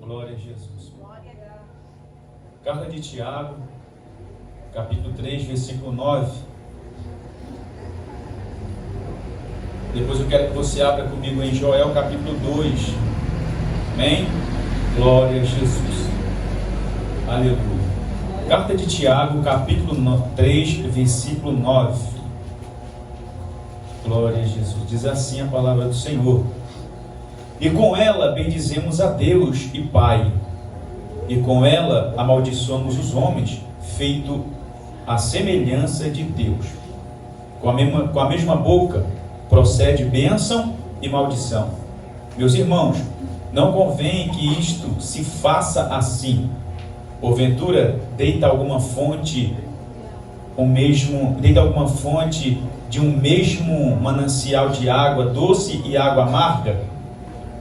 Glória a Jesus. Carta de Tiago, capítulo 3, versículo 9. Depois eu quero que você abra comigo em Joel, capítulo 2. Amém? Glória a Jesus. Aleluia. Carta de Tiago, capítulo 3, versículo 9. Glória a Jesus. Diz assim a palavra do Senhor: e com ela bendizemos a Deus e Pai, e com ela amaldiçoamos os homens, feito a semelhança de Deus. Com a mesma boca procede bênção e maldição. Meus irmãos, não convém que isto se faça assim. Porventura, deita alguma fonte de um mesmo manancial de água doce e água amarga?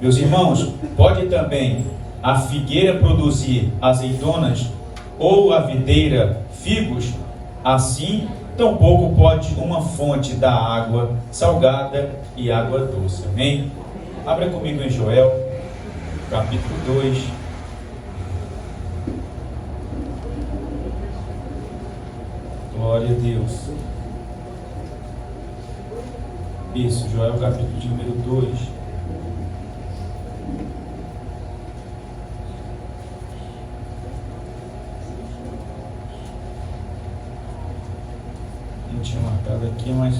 Meus irmãos, pode também a figueira produzir azeitonas ou a videira figos? Assim, tampouco pode uma fonte dar água salgada e água doce. Amém? Abra comigo em Joel, capítulo 2. Glória a Deus. Isso, Joel, capítulo de número 2. Não tinha marcado aqui, mas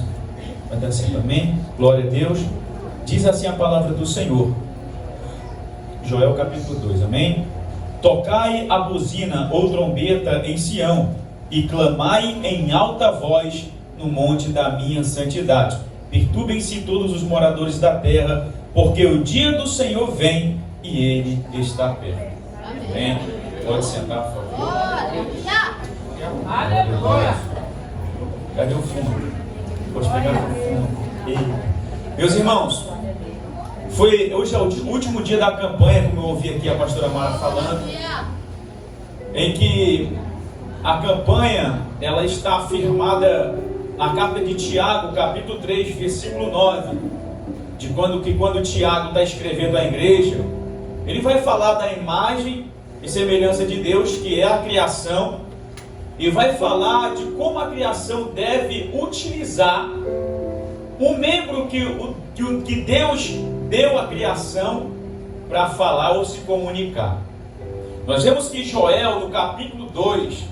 vai dar certo. Amém? Glória a Deus. Diz assim a palavra do Senhor. Joel, capítulo 2. Amém? Tocai a buzina ou trombeta em Sião, e clamai em alta voz no monte da minha santidade. Perturbem-se todos os moradores da terra, porque o dia do Senhor vem e ele está perto. Amém? Pode sentar, por favor. Aleluia! Cadê o fundo? Pode pegar o fundo. Meus irmãos, hoje é o último dia da campanha, como eu ouvi aqui a pastora Mara falando, em que a campanha ela está afirmada na carta de Tiago, capítulo 3, versículo 9, quando Tiago está escrevendo à igreja, ele vai falar da imagem e semelhança de Deus, que é a criação, e vai falar de como a criação deve utilizar um membro que Deus deu à criação para falar ou se comunicar. Nós vemos que Joel, no capítulo 2,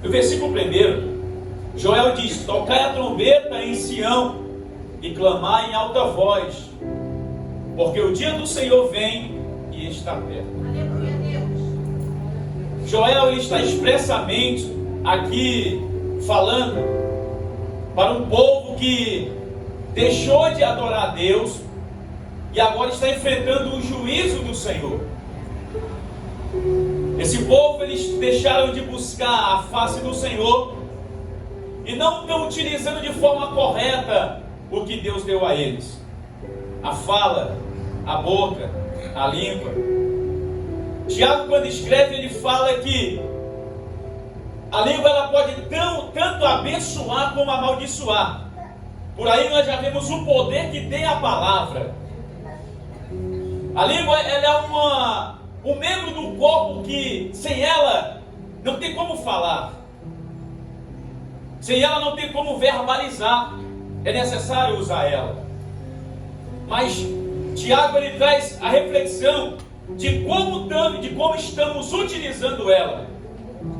no versículo 1, Joel diz: tocai a trombeta em Sião e clamai em alta voz, porque o dia do Senhor vem e está perto. Aleluia, Deus. Joel ele está expressamente aqui falando para um povo que deixou de adorar a Deus e agora está enfrentando o juízo do Senhor. Esse povo, eles deixaram de buscar a face do Senhor e não estão utilizando de forma correta o que Deus deu a eles: a fala, a boca, a língua. Tiago, quando escreve, ele fala que a língua ela pode tanto abençoar como amaldiçoar. Por aí nós já vemos o poder que tem a palavra. A língua ela é um membro do corpo que sem ela não tem como falar. Sem ela não tem como verbalizar. É necessário usar ela. Mas Tiago ele traz a reflexão de como estamos utilizando ela.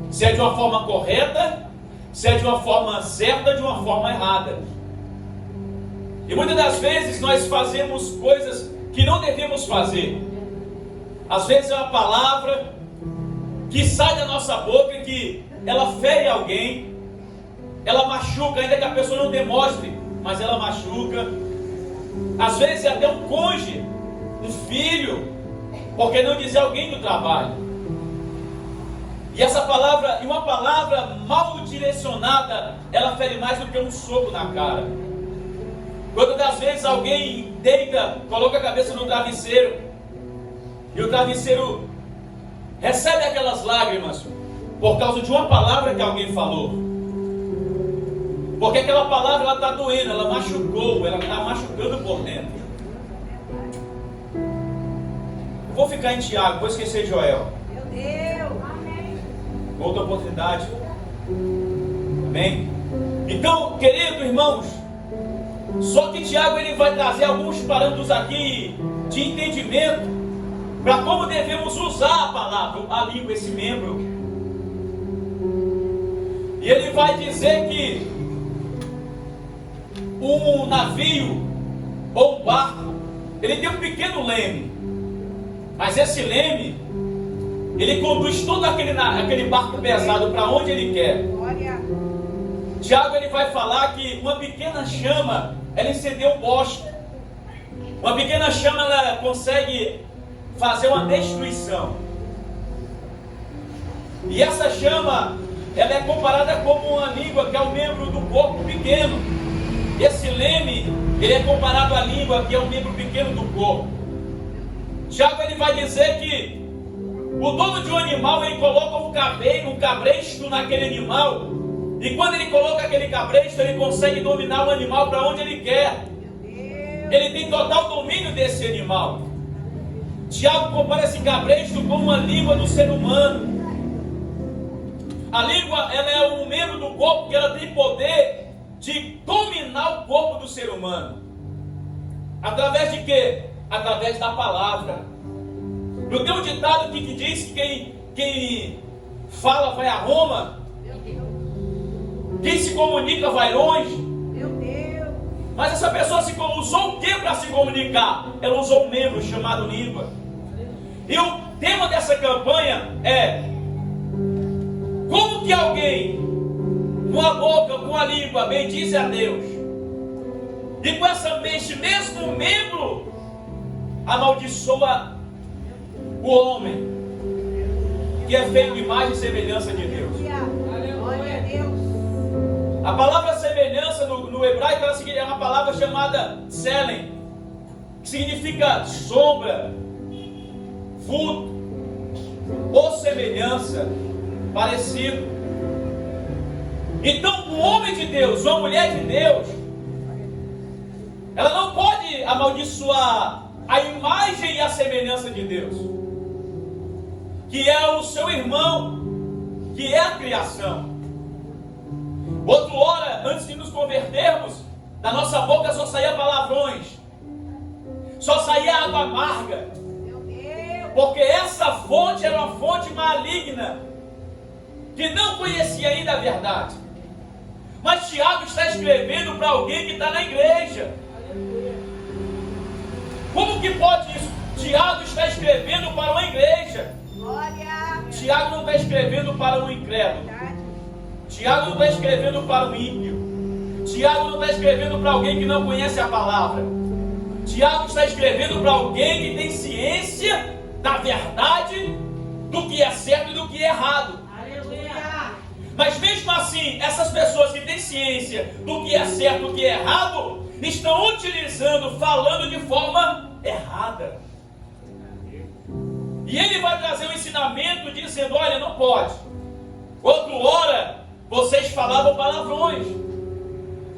Se é de uma forma correta, se é de uma forma certa, de uma forma errada. E muitas das vezes nós fazemos coisas que não devemos fazer. Às vezes é uma palavra que sai da nossa boca que ela fere alguém, ela machuca, ainda que a pessoa não demonstre, mas ela machuca. Às vezes é até um cônjuge, um filho, por que não dizer alguém do trabalho. E essa palavra, e uma palavra mal direcionada, ela fere mais do que um soco na cara. Quantas das vezes alguém deita, coloca a cabeça no travesseiro, e o travesseiro recebe aquelas lágrimas por causa de uma palavra que alguém falou. Porque aquela palavra ela está doendo, ela machucou, ela está machucando por dentro. Vou ficar em Tiago, vou esquecer de Joel. Meu Deus. Amém. Outra oportunidade. Amém? Então, queridos irmãos, só que Tiago ele vai trazer alguns parâmetros aqui de entendimento para como devemos usar a palavra, a língua, esse membro. E ele vai dizer que um navio ou um barco, ele tem um pequeno leme, mas esse leme, ele conduz todo aquele barco pesado para onde ele quer. Glória. Tiago ele vai falar que uma pequena chama, ela incendeu um bosque. Uma pequena chama, ela consegue fazer uma destruição. E essa chama, ela é comparada como uma língua, que é o membro do corpo pequeno. Esse leme, ele é comparado à língua, que é o membro pequeno do corpo. Tiago ele vai dizer que o dono de um animal, ele coloca um cabresto naquele animal, e quando ele coloca aquele cabresto, ele consegue dominar o animal para onde ele quer. Ele tem total domínio desse animal. Tiago compara esse cabresto com uma língua do ser humano. A língua, ela é um membro do corpo que ela tem poder de dominar o corpo do ser humano. Através de quê? Através da palavra. Eu tenho um ditado que diz que quem fala vai a Roma, quem se comunica vai longe. Meu Deus. Mas essa pessoa usou o que para se comunicar? Ela usou um membro chamado língua. E o tema dessa campanha é: como que alguém com a boca, com a língua, bendize a Deus, e com esse mesmo membro amaldiçoa o homem, que é feito imagem e semelhança de Deus. Glória a Deus. A palavra semelhança no hebraico é uma palavra chamada Tselem, que significa sombra, vulto, ou semelhança, parecido. Então, um homem de Deus, uma mulher de Deus, ela não pode amaldiçoar a imagem e a semelhança de Deus, que é o seu irmão, que é a criação. Outra hora, antes de nos convertermos, da nossa boca só saía palavrões, só saía água amarga, porque essa fonte era uma fonte maligna, que não conhecia ainda a verdade. Mas Tiago está escrevendo para alguém que está na igreja. Como que pode isso? Tiago está escrevendo para uma igreja. Glória. Tiago não está escrevendo para um incrédulo. Tiago não está escrevendo para um ímpio. Tiago não está escrevendo para alguém que não conhece a palavra. Tiago está escrevendo para alguém que tem ciência da verdade, do que é certo e do que é errado. Aleluia. Mas mesmo assim, essas pessoas que têm ciência do que é certo e do que é errado, estão utilizando, falando de forma errada. E ele vai trazer um ensinamento dizendo: olha, não pode. Outra hora, vocês falavam palavrões.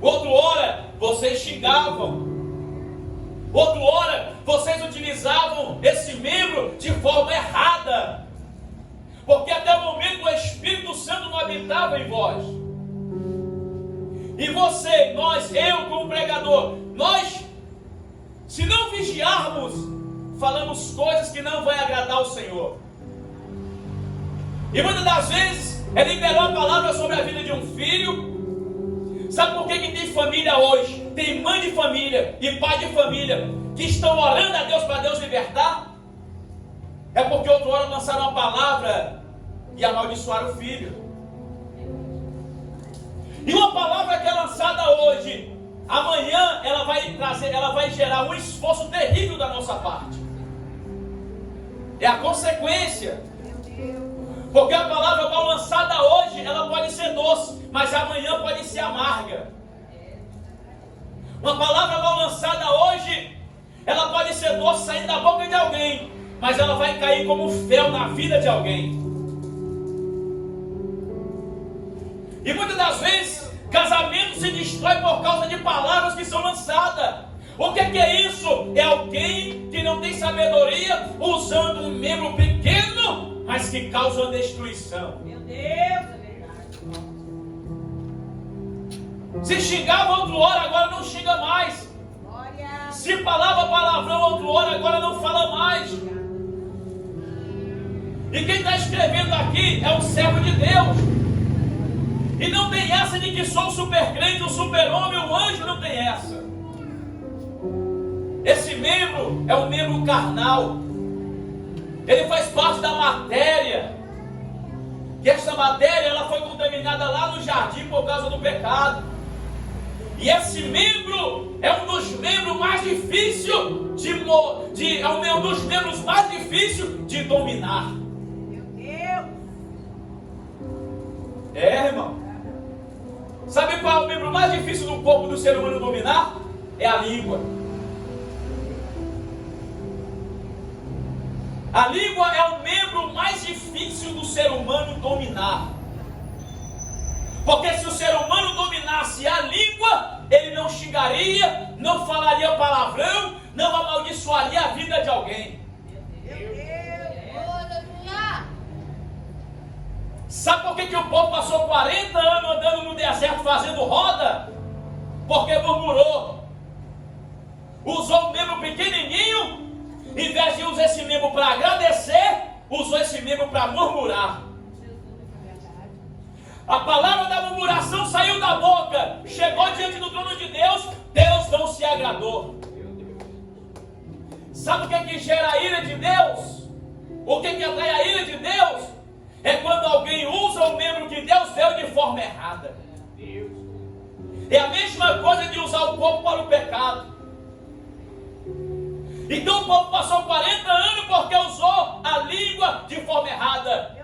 Outra hora, vocês xingavam. Outra hora, vocês utilizavam esse membro de forma errada. Porque até o momento o Espírito Santo não habitava em vós. E você, nós, eu como pregador, nós, se não vigiarmos, falamos coisas que não vão agradar ao Senhor. E muitas das vezes, ele liberou a palavra sobre a vida de um filho. Sabe por que tem família hoje? Tem mãe de família e pai de família que estão orando a Deus para Deus libertar? É porque outra hora lançaram uma palavra e amaldiçoaram o filho. E uma palavra que é lançada hoje, amanhã ela vai gerar um esforço terrível da nossa parte. É a consequência. Porque a palavra mal lançada hoje, ela pode ser doce, mas amanhã pode ser amarga. Uma palavra mal lançada hoje, ela pode ser doce saindo da boca de alguém, mas ela vai cair como fel na vida de alguém. E muitas das vezes, casamento se destrói por causa de palavras que são lançadas. O que é isso? É alguém que não tem sabedoria usando um membro pequeno, mas que causa destruição. Meu Deus, é verdade. Se xingava outro hora, agora não xinga mais. Glória. Se falava palavrão outro hora, agora não fala mais. E quem está escrevendo aqui é um servo de Deus. E não tem essa de que sou um super crente, um super homem, um anjo, não tem essa. Esse membro é um membro carnal. Ele faz parte da matéria. E essa matéria ela foi contaminada lá no jardim por causa do pecado. E esse membro é um dos membros mais difíceis é um dos membros mais difíceis de dominar. Meu Deus. Irmão. Sabe qual é o membro mais difícil do corpo do ser humano dominar? É a língua. A língua é o membro mais difícil do ser humano dominar. Porque se o ser humano dominasse a língua, ele não xingaria, não falaria palavrão, não amaldiçoaria a vida de alguém. Meu Deus. Sabe por que o povo passou 40 anos andando no deserto fazendo roda? Porque murmurou. Usou um membro pequenininho, em vez de usar esse membro para agradecer, usou esse membro para murmurar. A palavra da murmuração saiu da boca, chegou diante do trono de Deus, Deus não se agradou. Sabe o que gera a ira de Deus? O que atrai a ira de Deus? É quando alguém usa o membro que Deus deu de forma errada. É a mesma coisa de usar o corpo para o pecado. Então o povo passou 40 anos porque usou a língua de forma errada.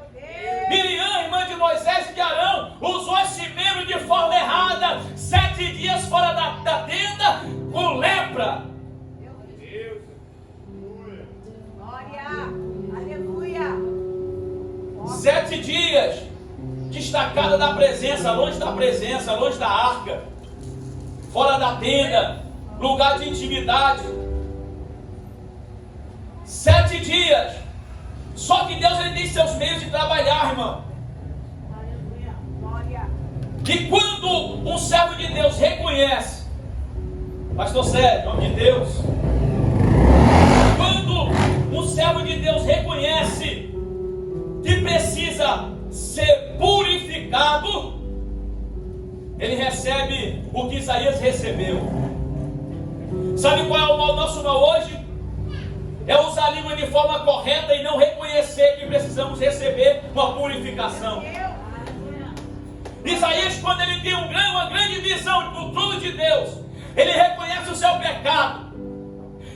Miriam, irmã de Moisés e de Arão, usou esse membro de forma errada. 7 dias fora da tenda com lepra. Deus. Glória. Aleluia. 7 dias destacada da presença, longe da arca, fora da tenda, lugar de intimidade. 7 dias. Só que Deus ele tem seus meios de trabalhar, irmão. Aleluia. Glória. E quando um servo de Deus reconhece, pastor Sérgio, nome de Deus, quando um servo de Deus reconhece que precisa ser purificado, ele recebe o que Isaías recebeu. Sabe qual é o nosso mal hoje? É usar a língua de forma correta e não reconhecer que precisamos receber uma purificação. Isaías, quando ele tem uma grande visão do trono de Deus, ele reconhece o seu pecado.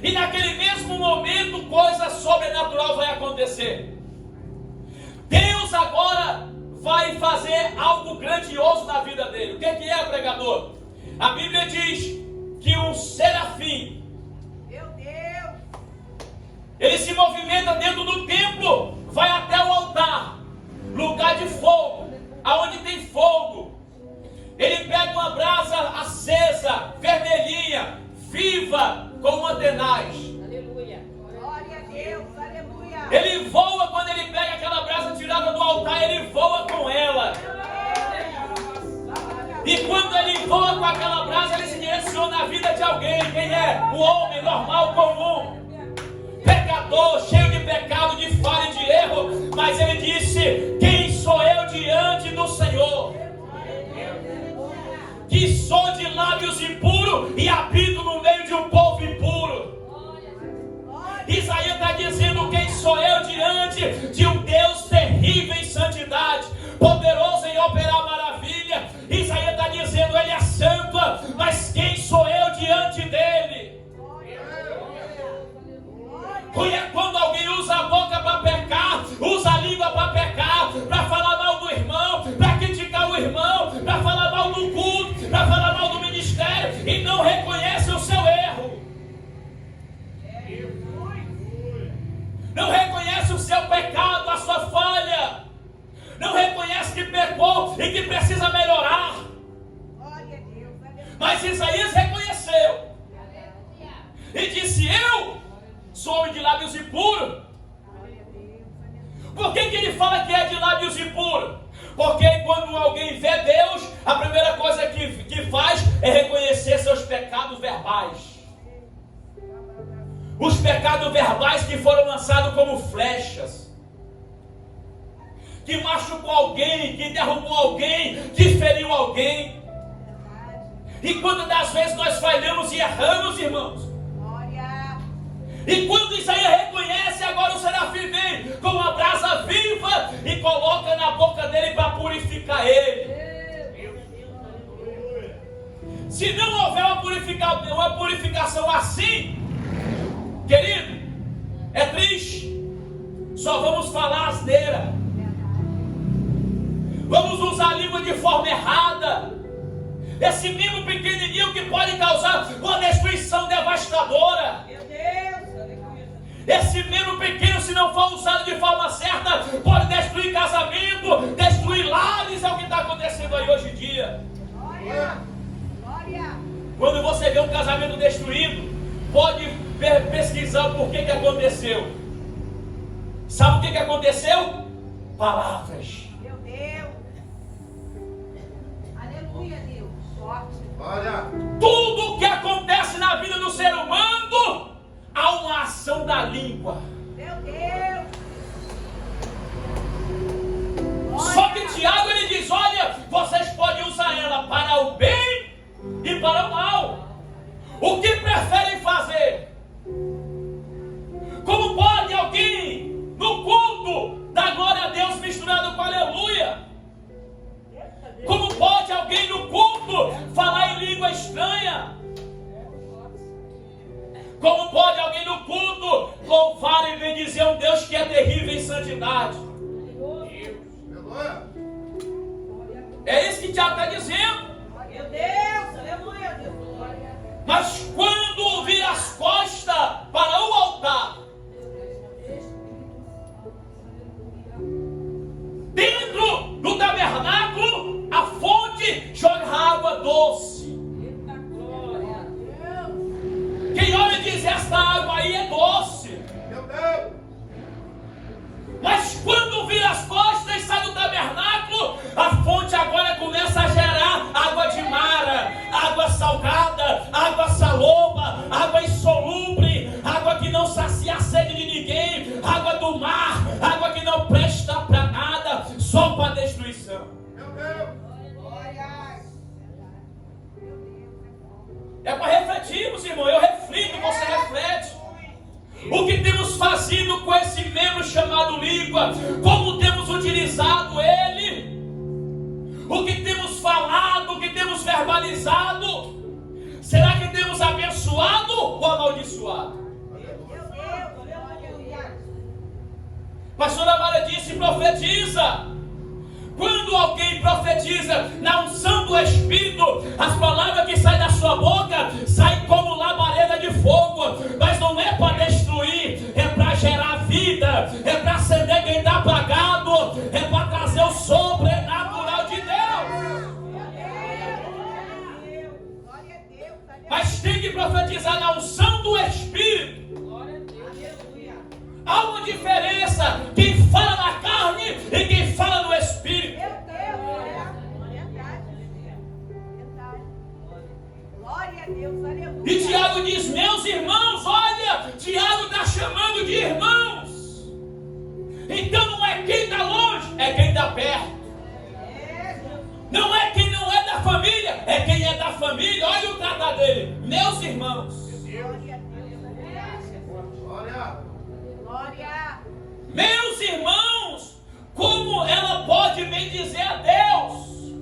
E naquele mesmo momento, coisa sobrenatural vai acontecer. Deus agora vai fazer algo grandioso na vida dele. O que é, pregador? A Bíblia diz que um serafim, Meu Deus. ele se movimenta dentro do templo, vai até o altar, lugar de fogo, aonde tem fogo. Ele pega uma brasa acesa, vermelhinha, viva, como antenaz. Aleluia. Glória a Deus. Aleluia. Ele voa quando ele pega aquela brasa tirada do altar, ele voa com ela. E quando ele voa com aquela brasa, ele se direciona à vida de alguém. Quem é? O homem normal, comum, pecador, cheio de pecado, de falha e de erro. Mas ele disse: quem sou eu diante do Senhor? Que sou de lábios impuros e habito no meio de um povo impuro. Isaías está dizendo: quem sou eu diante de um Deus terrível em santidade, poderoso em operar maravilha. Isaías está dizendo: ele é santo, mas quem sou eu diante dele? Quando alguém usa a boca para pecar, usa a língua para pecar, para falar mal do irmão, para criticar o irmão, para falar mal do culto, para falar mal do ministério, e não reconhece o seu erro, não reconhece o seu pecado, a sua falha, não reconhece que pecou e que precisa melhorar. Mas Isaías reconheceu. sou homem de lábios impuros. Por que ele fala que é de lábios impuros? Porque quando alguém vê Deus, a primeira coisa que faz é reconhecer seus pecados verbais. Os pecados verbais que foram lançados como flechas, que machucou alguém, que derrubou alguém, que feriu alguém. E quantas das vezes nós falhamos e erramos, irmãos? E quando Isaías reconhece, agora o serafim vem com uma brasa viva e coloca na boca dele para purificar ele. Se não houver uma purificação assim, querido, é triste. Só vamos falar asneira. Vamos usar a língua de forma errada. Esse membro pequenininho que pode causar uma destruição devastadora. Esse membro pequeno, se não for usado de forma certa, pode destruir casamento, destruir lares. É o que está acontecendo aí hoje em dia. Quando você vê um casamento destruído, pode pesquisar o porquê que aconteceu. Sabe o que aconteceu? Palavras. Meu Deus. Aleluia, Deus. Olha. Tudo que acontece na vida do ser humano, há uma ação da língua. Meu Deus. Só que Tiago ele diz: olha, vocês podem usar ela para o bem e para o mal. O que preferem fazer? Como pode alguém no culto dar glória a Deus misturado com aleluia? Como pode alguém no culto falar em língua estranha? Como pode alguém no culto louvar e bendizer um Deus que é terrível em santidade? É isso que Tiago está dizendo. Meu Deus, aleluia, Deus. Mas quando vira as costas para o altar, dentro do tabernáculo, a fonte joga água doce. Quem olha diz: esta água aí é doce. Mas quando vira as costas e sai do tabernáculo, a fonte agora começa a gerar água de mara, água salgada, água saloba, água insolúvel, água que não sacia a sede de ninguém, água do mar, água que não presta para nada, só para destruição. É para refletirmos, irmão. Eu reflito, você reflete. O que temos fazido com esse membro chamado língua? Como temos utilizado ele? O que temos falado? O que temos verbalizado? Será que temos abençoado ou amaldiçoado? Pastora Mara disse: profetiza. Quando alguém profetiza na unção do Espírito, as palavras que saem da sua boca saem como labareda de fogo, mas não é para destruir, é para gerar vida, é para acender quem está apagado, é para trazer o sobrenatural de Deus. Mas tem que profetizar na unção do Espírito. Há uma diferença: quem fala na carne e quem fala no Espírito. E Tiago diz: meus irmãos, olha, Tiago está chamando de irmãos. Então não é quem está longe, é quem está perto. Não é quem não é da família, é quem é da família. Olha o tratar dele: meus irmãos. Meus irmãos, como ela pode bendizer a Deus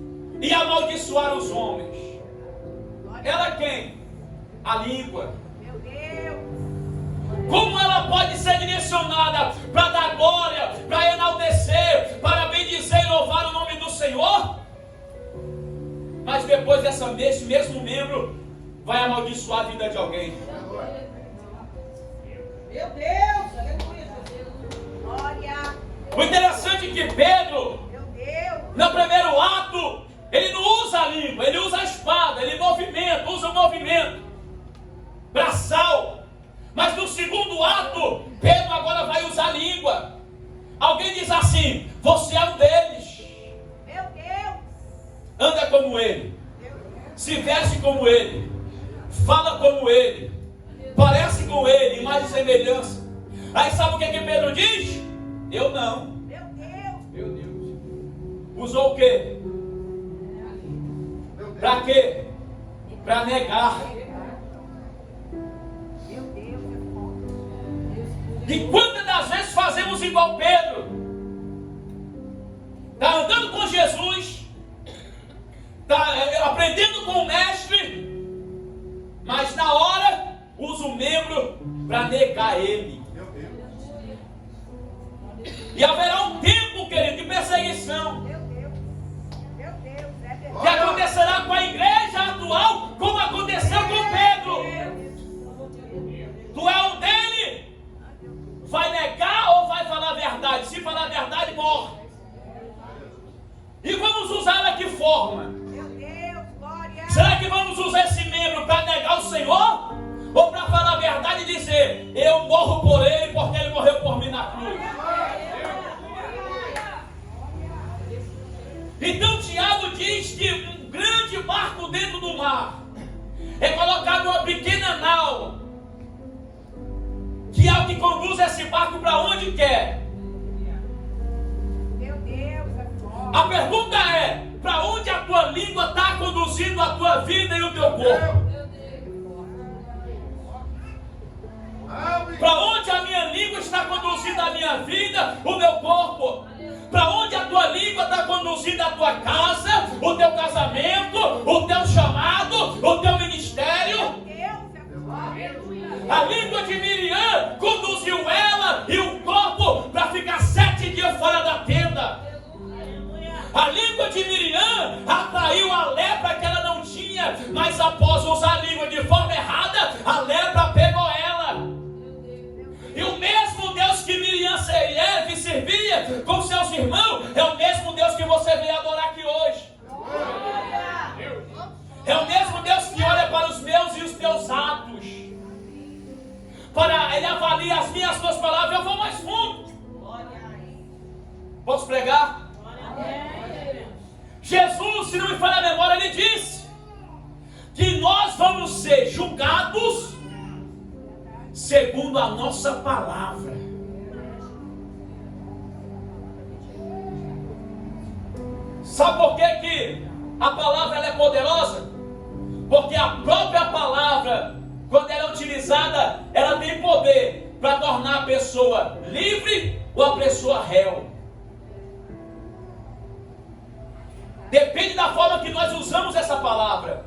e amaldiçoar os homens? Ela quem? A língua. Meu Deus. Como ela pode ser direcionada para dar glória, para enaltecer, para bendizer e louvar o nome do Senhor? Mas depois desse mesmo membro vai amaldiçoar a vida de alguém. Meu Deus, aleluia. Glória. O interessante é que Pedro, Meu Deus. no primeiro ato, ele não usa a língua, ele usa a espada, ele usa o movimento braçal. Mas no segundo mesmo ato, Pedro agora vai usar a língua. Alguém diz assim: você é um deles. Meu Deus. Anda como ele, se veste como ele, fala como ele, parece com ele, imagem e semelhança. Aí sabe o que Pedro diz? Eu não. Meu Deus. Meu Deus. Usou o quê? Para quê? Para negar. Meu Deus. E quantas das vezes fazemos igual Pedro? Está andando com Jesus, está aprendendo com o mestre, mas na hora usa o membro para negar ele. E haverá um tempo, querido, de perseguição, Meu Deus. Meu Deus. É verdade. que acontecerá com a igreja atual, como aconteceu com Pedro. Tu é um dele? Vai negar ou vai falar a verdade? Se falar a verdade, morre. E vamos usá-la de que forma? Meu Deus. Glória. Será que vamos usar esse membro para negar o Senhor? Ou para falar a verdade e dizer: eu morro por ele porque ele morreu por mim na cruz? Então Tiago diz que um grande barco dentro do mar é colocado uma pequena nau, que é o que conduz esse barco para onde quer. Meu Deus. A pergunta é: para onde a tua língua está conduzindo a tua vida e o teu corpo? Para onde a minha língua está conduzindo a minha vida, o meu corpo? Para onde a tua língua está conduzindo a tua casa, o teu casamento, o teu chamado, o teu ministério? A língua de Miriam conduziu ela e o corpo para ficar 7 dias fora da tenda. A língua de Miriam atraiu a lepra que ela não tinha, mas após usar a língua de forma errada, a lepra pegou ela. E o mesmo Deus que Miriam servia com seus irmãos é o mesmo Deus que você veio adorar aqui hoje. É o mesmo Deus que olha para os meus e os teus atos. Ele avalia as minhas tuas palavras. Eu vou mais fundo. Posso pregar? Jesus, se não me falha a memória, ele disse que nós vamos ser julgados segundo a nossa palavra. Sabe por que a palavra ela é poderosa? Porque a própria palavra, quando ela é utilizada, ela tem poder para tornar a pessoa livre ou a pessoa réu. Depende da forma que nós usamos essa palavra.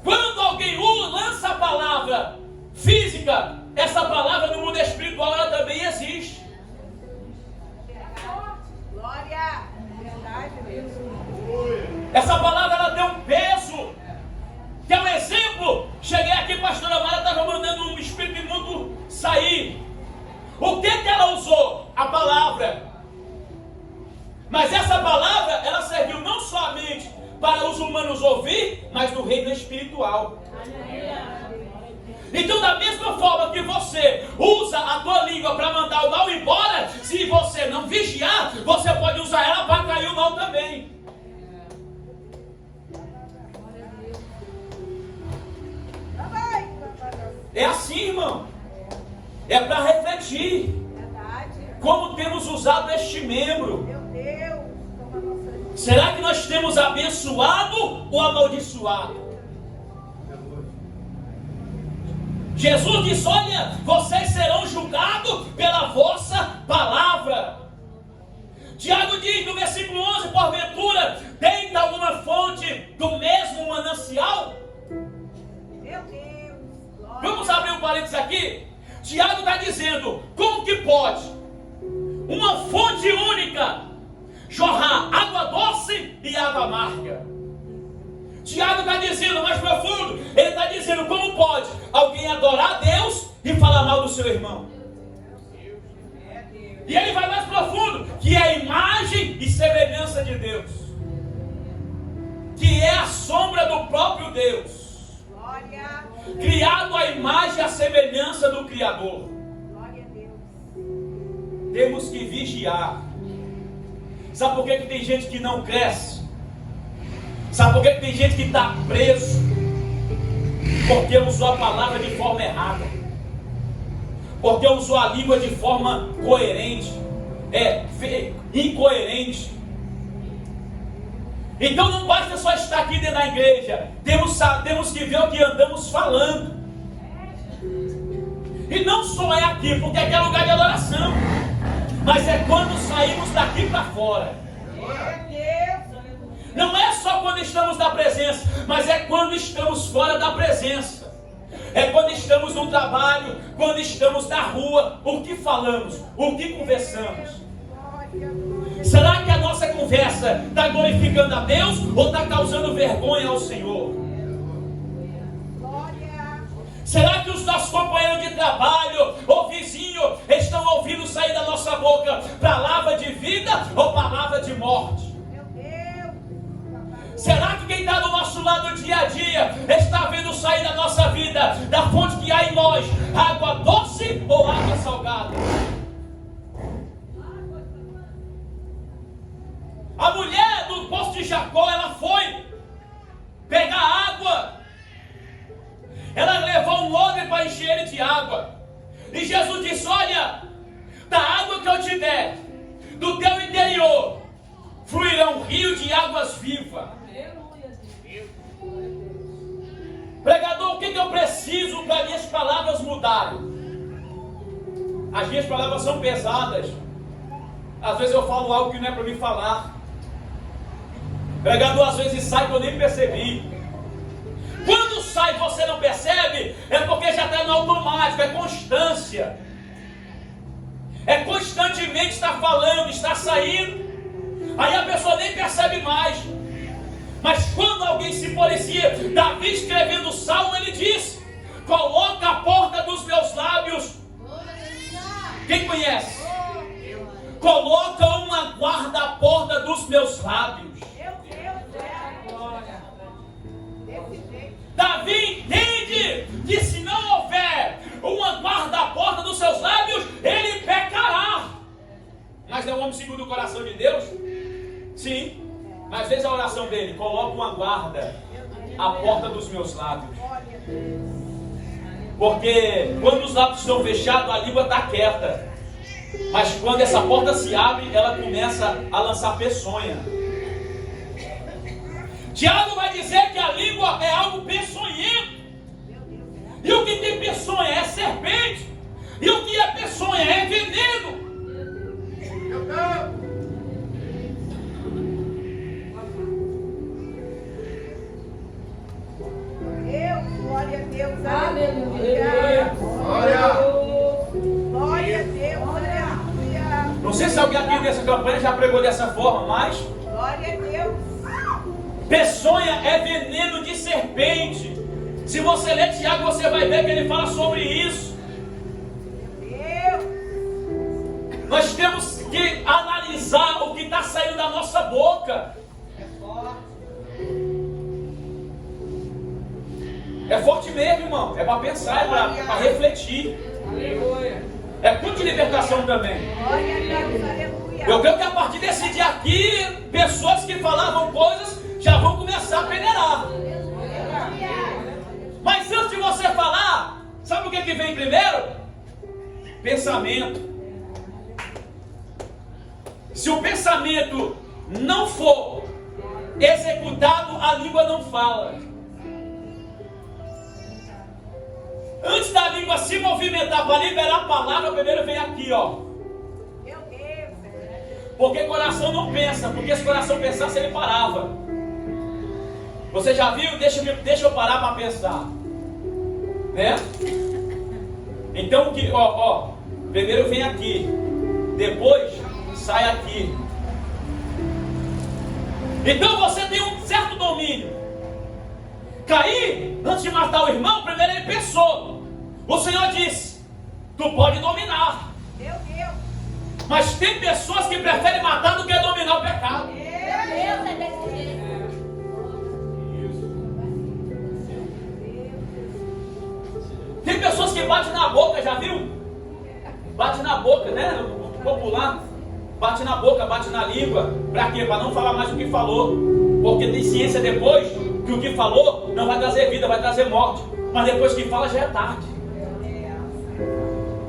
Quando alguém lança a palavra física, essa palavra no mundo espiritual ela também existe. Glória. Verdade mesmo. Essa palavra ela tem um peso. Quer um exemplo? Cheguei aqui, pastora Mara estava mandando um espírito imundo sair. O que ela usou? A palavra. Mas essa palavra ela serviu não somente para os humanos ouvir, mas no reino espiritual. Então, da mesma forma que você usa a tua língua para mandar o mal embora, se você não vigiar, você pode usar ela para cair o mal também. É assim, irmão. É para refletir. Verdade. Como temos usado este membro. Meu Deus. Toma nossa. Será que nós temos abençoado ou amaldiçoado? Jesus diz: olha, vocês serão julgados pela vossa palavra. Tiago diz no versículo 11: porventura, tem alguma fonte do mesmo manancial? Meu Deus. Glória. Vamos abrir um parênteses aqui. Tiago está dizendo: como que pode uma fonte única jorrar água doce e água amarga? Tiago está dizendo mais profundo. Ele está dizendo: como pode alguém adorar a Deus e falar mal do seu irmão? E ele vai mais profundo, que é a imagem e semelhança de Deus, que é a sombra do próprio Deus, Glória. criado à imagem e à semelhança do Criador. temos que vigiar. Sabe por que tem gente que não cresce? Sabe por que tem gente que está preso? Porque usou a palavra de forma errada. Porque usou a língua de forma coerente. Incoerente. Então não basta só estar aqui dentro da igreja. Temos que ver o que andamos falando. E não só é aqui, porque aqui é lugar de adoração. Mas é quando saímos daqui para fora. Não é só quando estamos na presença, mas é quando estamos fora da presença. É quando estamos no trabalho, quando estamos na rua. O que falamos? O que conversamos? Será que a nossa conversa está glorificando a Deus ou está causando vergonha ao Senhor? Será que os nossos companheiros de trabalho ou vizinho estão ouvindo sair da nossa boca palavra de vida ou palavra de morte? Será que quem está do nosso lado dia a dia está vendo sair da nossa vida, da fonte que há em nós, água doce ou água salgada? A mulher do poço de Jacó, ela foi pegar água. Ela levou um odre para encher ele de água. E Jesus disse: olha, da água que eu te der, do teu interior, fluirá um rio de águas vivas. Pregador, o que eu preciso para minhas palavras mudarem? As minhas palavras são pesadas. Às vezes eu falo algo que não é para mim falar. Pregador, às vezes sai que eu nem percebi. Quando sai e você não percebe, é porque já está no automático, é constância. É constantemente estar falando, estar saindo. Aí a pessoa nem percebe mais. Mas quando alguém se policia, Davi escrevendo o salmo, ele diz: coloca a porta dos meus lábios. Quem conhece? Coloca uma guarda à porta dos meus lábios. Davi entende que se não houver uma guarda à porta dos seus lábios, ele pecará. Mas é um homem segundo o coração de Deus? Sim. Mas veja a oração dele: coloca uma guarda à porta dos meus lábios. Porque quando os lábios estão fechados, a língua está quieta. Mas quando essa porta se abre, ela começa a lançar peçonha. Tiago vai dizer que a língua é algo peçonhento. E o que tem peçonha é serpente. E o que é peçonha é veneno. Glória a Deus, aleluia. Glória a Deus, aleluia. Não sei se alguém aqui nessa campanha já pregou dessa forma, mas Glória a Deus. peçonha é veneno de serpente. Se você ler Tiago, você vai ver que ele fala sobre isso. Nós temos que analisar o que está saindo da nossa boca. É forte mesmo, irmão. É para pensar, é para refletir. É culto de libertação também. Glória a Deus, aleluia. Eu creio que a partir desse dia aqui, pessoas que falavam coisas já vão começar a peneirar. Mas antes de você falar, sabe o que vem primeiro? Pensamento. Se o pensamento não for executado, a língua não fala. Antes da língua se movimentar para liberar a palavra, primeiro vem aqui, ó. Meu Deus. Porque coração não pensa, porque se o coração pensasse, ele parava. Você já viu? Deixa eu parar para pensar. Né? Então, primeiro vem aqui, depois sai aqui. Então você tem um certo domínio. Caim, antes de matar o irmão, primeiro ele pensou. O Senhor disse: tu pode dominar. Meu Deus. Mas tem pessoas que preferem matar do que dominar o pecado. Meu Deus, é desse jeito. Tem pessoas que batem na boca, já viu? Bate na boca, né? popular. Bate na boca, bate na língua. Para quê? Para não falar mais o que falou. Porque tem ciência depois que o que falou não vai trazer vida, vai trazer morte. Mas depois que fala já é tarde.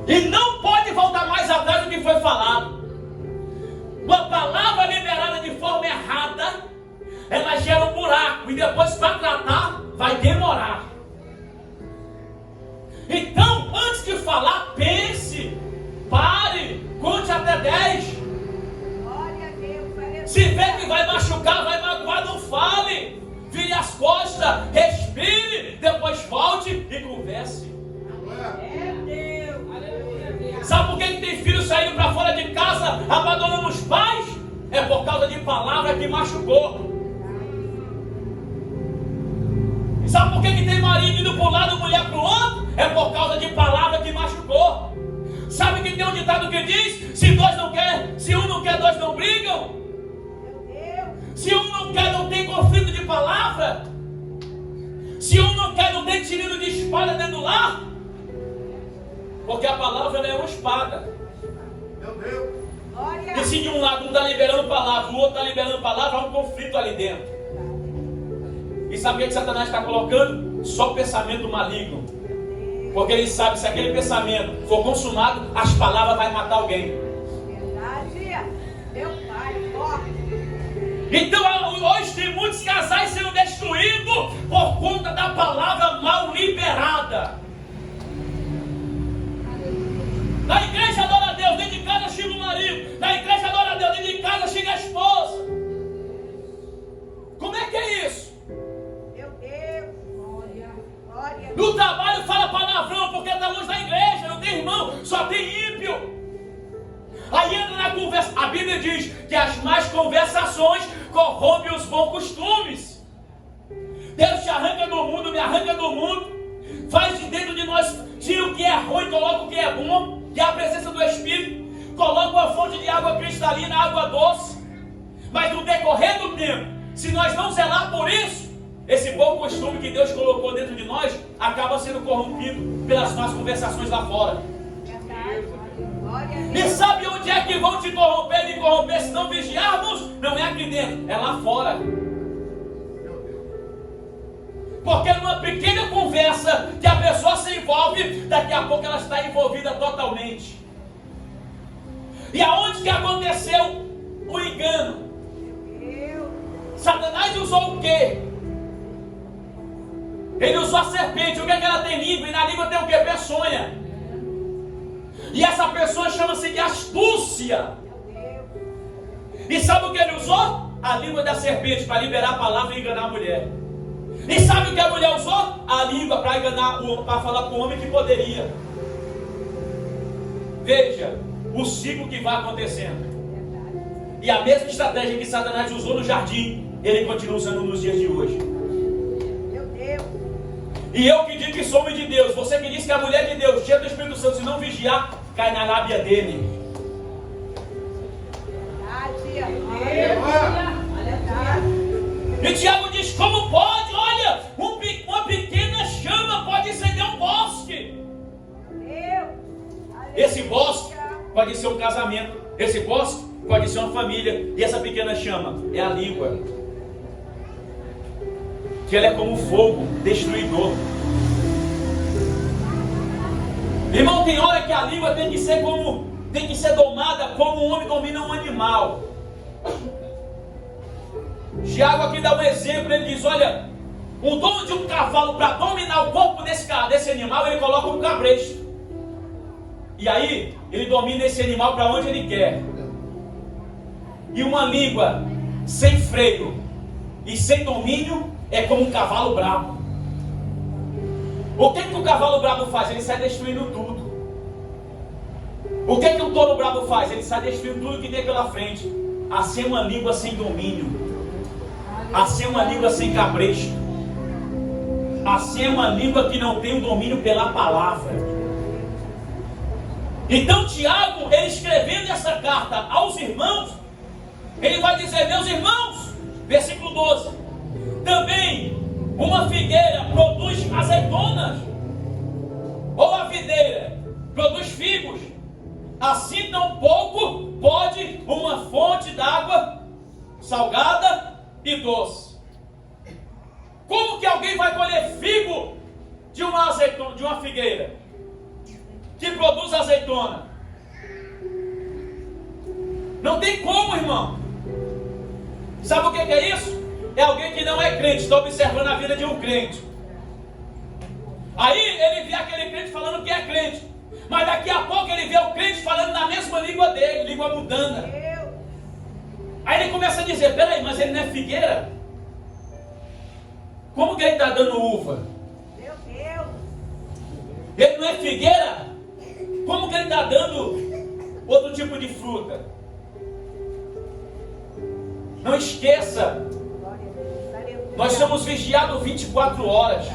E não pode voltar mais atrás do que foi falado. Uma palavra liberada de forma errada, ela gera um buraco. E depois para tratar, vai demorar. Então, antes de falar, pense, pare, conte até 10. Se vê que vai machucar, vai magoar, não fale. Vire as costas, respire, depois volte e converse. Sabe por que tem filhos saindo para fora de casa, abandonando os pais? É por causa de palavra que machucou. Sabe por que tem marido indo para um lado, mulher para o outro? É por causa de palavra que machucou. Sabe que tem um ditado que diz: se um não quer, dois não brigam. Se um não quer, não tem conflito de palavra. Se um não quer, não tem tiro de espada dentro do lar. Porque a palavra é uma espada. Meu Deus. E se de um lado um está liberando palavra, o outro está liberando palavra, há um conflito ali dentro. E sabe o que Satanás está colocando? Só pensamento maligno. Porque ele sabe que se aquele pensamento for consumado, as palavras vão matar alguém. Verdade. Meu pai, forte. Então hoje tem muitos casais sendo destruídos por conta da palavra mal liberada. Na igreja adora a Deus, dentro de casa xinga o marido. Na igreja adora a Deus, dentro de casa xinga a esposa. Como é que é isso? Meu Deus. Glória. No trabalho fala palavrão porque está longe da igreja, não tem irmão, só tem ímpio. Aí entra na conversa. A Bíblia diz que as más conversações corrompem os bons costumes. Deus te arranca do mundo, me arranca do mundo. Faz de dentro de nós, tira o que é ruim, coloca o que é bom, que é a presença do Espírito. Coloca uma fonte de água cristalina, água doce. Mas no decorrer do tempo, se nós não zelar por isso, esse bom costume que Deus colocou dentro de nós acaba sendo corrompido pelas más conversações lá fora. E sabe onde é que vão te corromper e corromper se não vigiarmos? Não é aqui dentro, é lá fora. Porque numa pequena conversa que a pessoa se envolve, daqui a pouco ela está envolvida totalmente. E aonde que aconteceu o engano? Satanás usou o quê? Ele usou a serpente. O que é que ela tem língua? E na língua tem o quê? Peçonha. E essa pessoa chama-se de astúcia. E sabe o que ele usou? A língua da serpente para liberar a palavra e enganar a mulher. E sabe o que a mulher usou? A língua para enganar, para falar para o homem que poderia. Veja o ciclo que vai acontecendo. E a mesma estratégia que Satanás usou no jardim, ele continua usando nos dias de hoje. Meu Deus. E eu que digo que sou homem de Deus, você que diz que é a mulher de Deus, cheia do Espírito Santo, se não vigiar, cai na lábia dele. E Tiago diz: como pode? Olha, uma pequena chama pode acender um bosque. Esse bosque pode ser um casamento. Esse bosque pode ser uma família. E essa pequena chama é a língua. Que ela é como fogo destruidor. Irmão, tem hora que a língua tem que ser domada como um homem domina um animal. Tiago aqui dá um exemplo, ele diz: olha, o dono de um cavalo, para dominar o corpo desse animal, ele coloca um cabresto. E aí, ele domina esse animal para onde ele quer. E uma língua sem freio e sem domínio é como um cavalo bravo. O que o cavalo bravo faz? Ele sai destruindo tudo. O que o touro bravo faz? Ele sai destruindo tudo que tem pela frente. Assim é uma língua sem domínio. Assim é uma língua sem cabresto. Assim é uma língua que não tem o domínio pela palavra. Então Tiago, ele escrevendo essa carta aos irmãos, ele vai dizer: meus irmãos, versículo 12, também uma figueira produz azeitonas, ou a videira produz figos. assim tampouco pode uma fonte d'água salgada e doce. Como que alguém vai colher figo de uma azeitona, de uma figueira que produz azeitona? Não tem como, irmão. Sabe o que é isso? É alguém que não é crente, está observando a vida de um crente. Aí ele vê aquele crente falando que é crente, mas daqui a pouco ele vê o crente falando na mesma língua dele, língua mudana. Aí ele começa a dizer: peraí, mas ele não é figueira? Como que ele está dando uva? Meu Deus. Ele não é figueira? Como que ele está dando outro tipo de fruta? Não esqueça, nós somos vigiados 24 horas.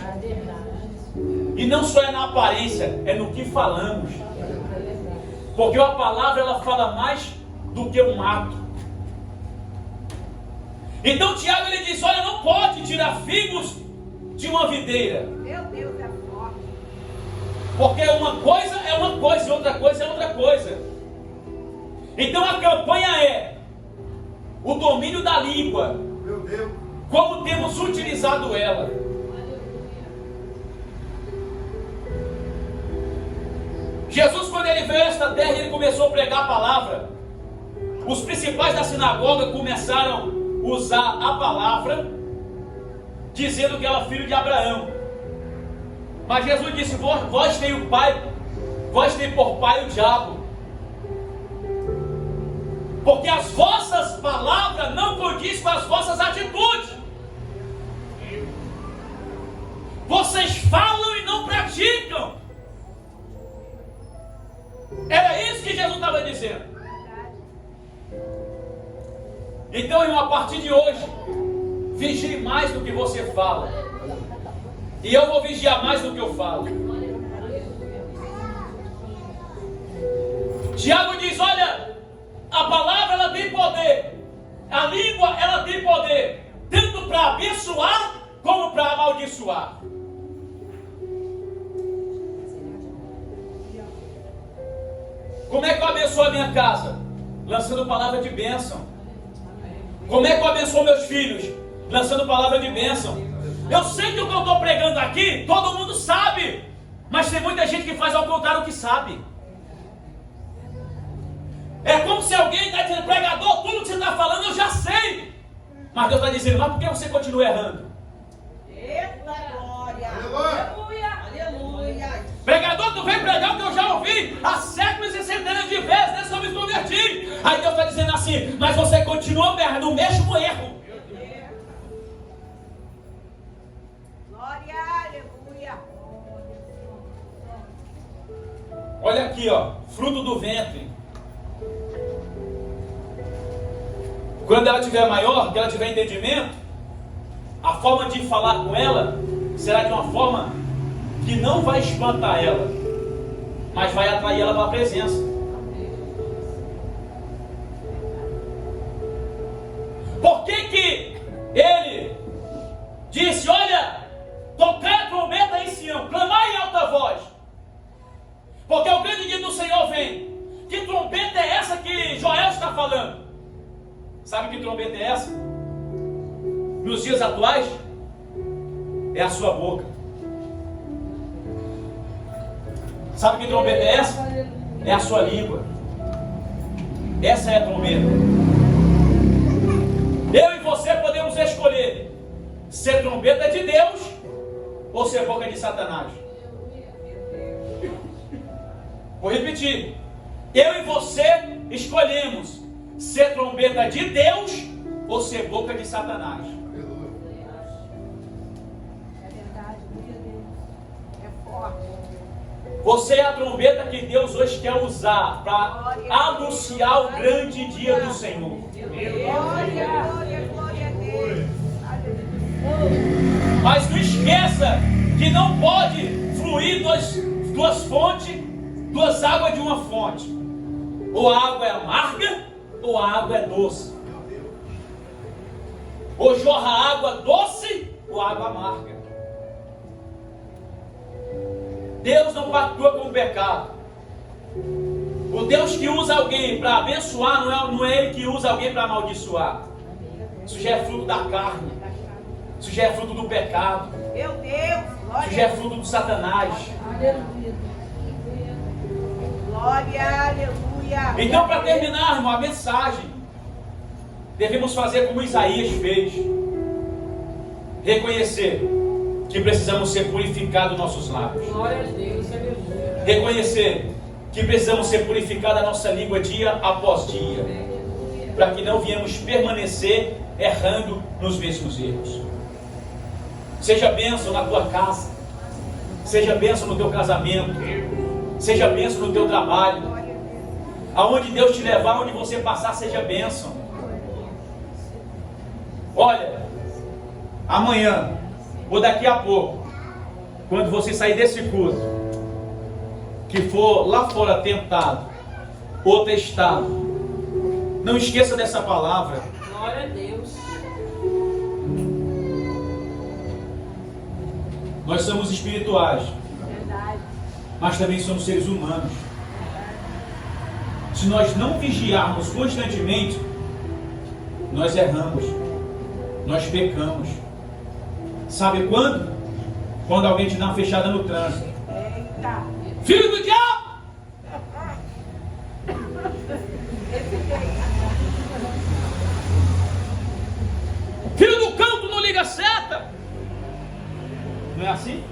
E não só é na aparência, é no que falamos. Porque a palavra, ela fala mais do que um ato. Então Tiago, ele diz: olha, não pode tirar figos de uma videira. Meu Deus, é forte. Porque uma coisa é uma coisa e outra coisa é outra coisa. Então a campanha é o domínio da língua. Meu Deus. Como temos utilizado ela. Jesus, quando ele veio a esta terra, ele começou a pregar a palavra. Os principais da sinagoga começaram a usar a palavra, dizendo que ela é filho de Abraão. Mas Jesus disse: vós tem o pai, vós tem por pai o diabo. Porque as vossas palavras não condizem com as vossas atitudes. Vocês falam e não praticam. Era isso que Jesus estava dizendo. Então, irmão, a partir de hoje, vigie mais do que você fala. E eu vou vigiar mais do que eu falo. Tiago diz: olha, a palavra, ela tem poder. A língua, ela tem poder, tanto para abençoar como para amaldiçoar. Como é que eu abençoo a minha casa? Lançando palavra de bênção. Como é que eu abençoo meus filhos? Lançando palavra de bênção. Eu sei que o que eu estou pregando aqui, todo mundo sabe. Mas tem muita gente que faz ao contrário do que sabe. É como se alguém está dizendo: pregador, tudo que você está falando eu já sei. Mas Deus está dizendo: mas por que você continua errando? Eita glória. Aleluia. Aleluia. Pregador, tu vem pregar o que eu já ouvi há séculos e centenas de vezes, desde que eu me converti. Aí Deus está dizendo assim: mas você continua no mesmo erro. Glória, aleluia. Olha aqui, ó, fruto do ventre. Quando ela tiver maior, que ela tiver entendimento, a forma de falar com ela será de uma forma que não vai espantar ela, mas vai atrair ela para a presença. Por que ele disse: olha, tocai a trombeta em Sião, clamai em alta voz? Porque o grande dia do Senhor vem. Que trombeta é essa que Joel está falando? Sabe que trombeta é essa? Nos dias atuais, é a sua boca. Sabe que trombeta é essa? É a sua língua. Essa é a trombeta. Eu e você podemos escolher ser trombeta de Deus ou ser boca de Satanás. Vou repetir. Eu e você escolhemos ser trombeta de Deus ou ser boca de Satanás. É verdade, é forte. Você é a trombeta que Deus hoje quer usar para anunciar o grande dia do Senhor. Glória, glória, glória a Deus. Mas não esqueça que não pode fluir duas fontes, duas águas de uma fonte. Ou a água é amarga, ou a água é doce. Ou jorra água doce, ou água amarga. Deus não pactua com o pecado. O Deus que usa alguém para abençoar não é Ele que usa alguém para amaldiçoar. Isso já é fruto da carne. Isso já é fruto do pecado. Meu Deus, Isso já é fruto do Satanás. glória, aleluia. Então, para terminar, irmão, a mensagem, devemos fazer como Isaías fez. Reconhecer que precisamos ser purificados nossos lábios. Glória a Deus, aleluia. Reconhecer que precisamos ser purificados a nossa língua dia após dia, para que não viemos permanecer errando nos mesmos erros. Seja bênção na tua casa, seja bênção no teu casamento, seja bênção no teu trabalho. Aonde Deus te levar, onde você passar, seja bênção. Olha, amanhã, ou daqui a pouco, quando você sair desse culto, que for lá fora tentado ou testado, não esqueça dessa palavra. Glória a Deus. Nós somos espirituais, mas também somos seres humanos. Se nós não vigiarmos constantemente, nós erramos, nós pecamos. Sabe quando? Quando alguém te dá uma fechada no trânsito. Eita. Filho do diabo! Filho do canto, não liga a seta! Não é assim?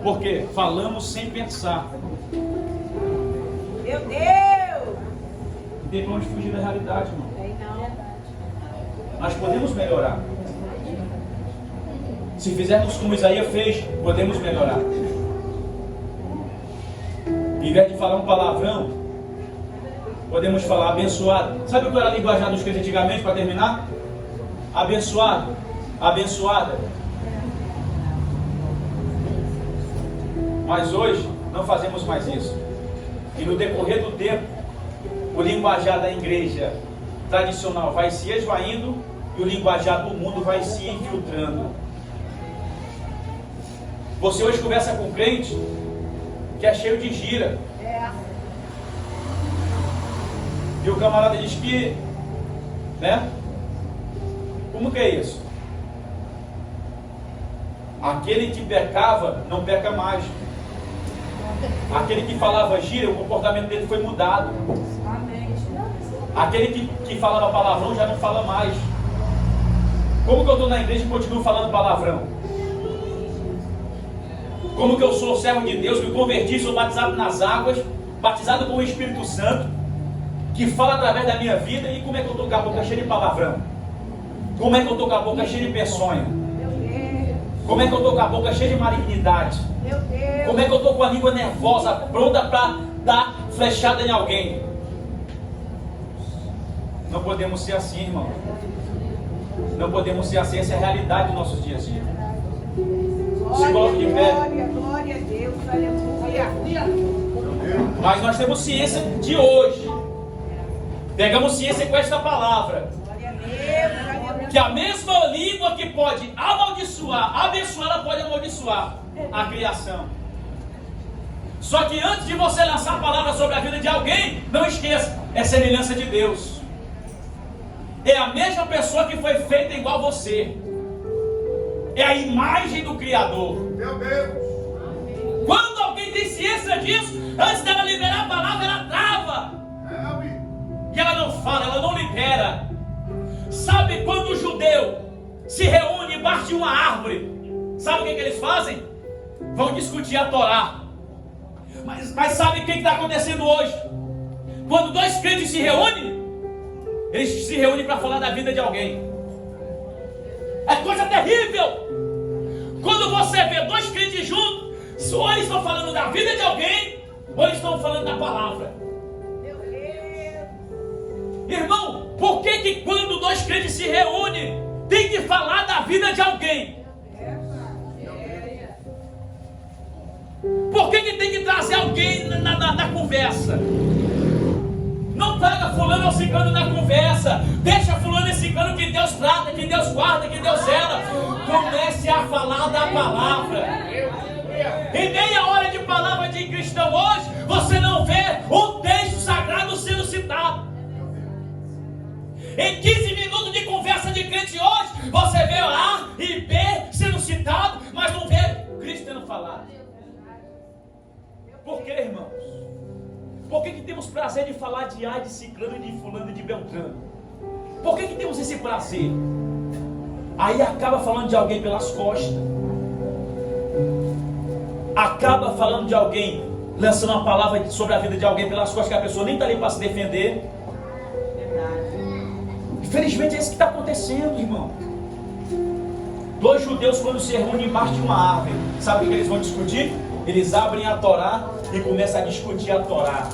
Porque falamos sem pensar. Meu Deus. Não tem pra onde fugir da realidade, irmão. Tem não. Nós podemos melhorar. Se fizermos como Isaías fez, podemos melhorar. Em vez de falar um palavrão, podemos falar abençoado. Sabe o que era a linguagem dos crentes antigamente, para terminar? Abençoado, abençoada. Mas hoje não fazemos mais isso. E no decorrer do tempo, o linguajar da igreja tradicional vai se esvaindo e o linguajar do mundo vai se infiltrando. Você hoje conversa com um crente que é cheio de gira. É. E o camarada diz que, né? Como que é isso? Aquele que pecava não peca mais. Aquele que falava gira, o comportamento dele foi mudado. Amém. Aquele que falava palavrão já não fala mais. Como que eu estou na igreja e continuo falando palavrão? Como que eu sou servo de Deus, me converti, sou batizado nas águas, batizado com o Espírito Santo, que fala através da minha vida, e como é que eu estou com a boca cheia de palavrão? Como é que eu estou com a boca cheia de peçonha? Meu Deus. Como é que eu estou com a boca cheia de malignidade? Meu Deus. Como é que eu estou com a língua nervosa, pronta para dar flechada em alguém? Não podemos ser assim, irmão. Não podemos ser assim, essa é a realidade dos nossos dias. Se coloque de pé. Glória, glória a Deus, aleluia. Mas nós temos ciência de hoje. Pegamos ciência com esta palavra. Glória a Deus, aleluia. Que a mesma língua que pode amaldiçoar, abençoar, ela pode amaldiçoar a criação. Só que antes de você lançar a palavra sobre a vida de alguém, não esqueça, é semelhança de Deus. É a mesma pessoa que foi feita igual a você. É a imagem do Criador. Meu Deus. Quando alguém tem ciência disso, antes dela liberar a palavra, ela trava. E ela não fala, ela não libera. Sabe quando o judeu se reúne embaixo de uma árvore? Sabe o que eles fazem? Vão discutir a Torá. Mas sabe o que está acontecendo hoje? Quando dois crentes se reúnem, eles se reúnem para falar da vida de alguém. É coisa terrível. Quando você vê dois crentes juntos, ou eles estão falando da vida de alguém, ou eles estão falando da palavra. Meu Deus. Irmão, por que quando dois crentes se reúnem, tem que falar da vida de alguém? Por que tem que trazer alguém na conversa? Não traga fulano ou ciclano na conversa. Deixa fulano e ciclano que Deus trata, que Deus guarda, que Deus zela. Comece a falar da palavra. Em meia hora de palavra de cristão hoje, você você não vê o texto sagrado sendo citado. Em 15 minutos de conversa de crente hoje, você vê A e B sendo citado, mas não vê Cristo sendo falado. Por que, irmãos? Por que temos prazer de falar de A, de Ciclano, de Fulano e de Beltrano? Por que temos esse prazer? Aí acaba falando de alguém pelas costas. Acaba falando de alguém, lançando uma palavra sobre a vida de alguém pelas costas, que a pessoa nem está ali para se defender. Infelizmente é isso que está acontecendo, irmão. Dois judeus, quando se reúnem embaixo de uma árvore, sabe o que eles vão discutir? Eles abrem a Torá e começam a discutir a Torá.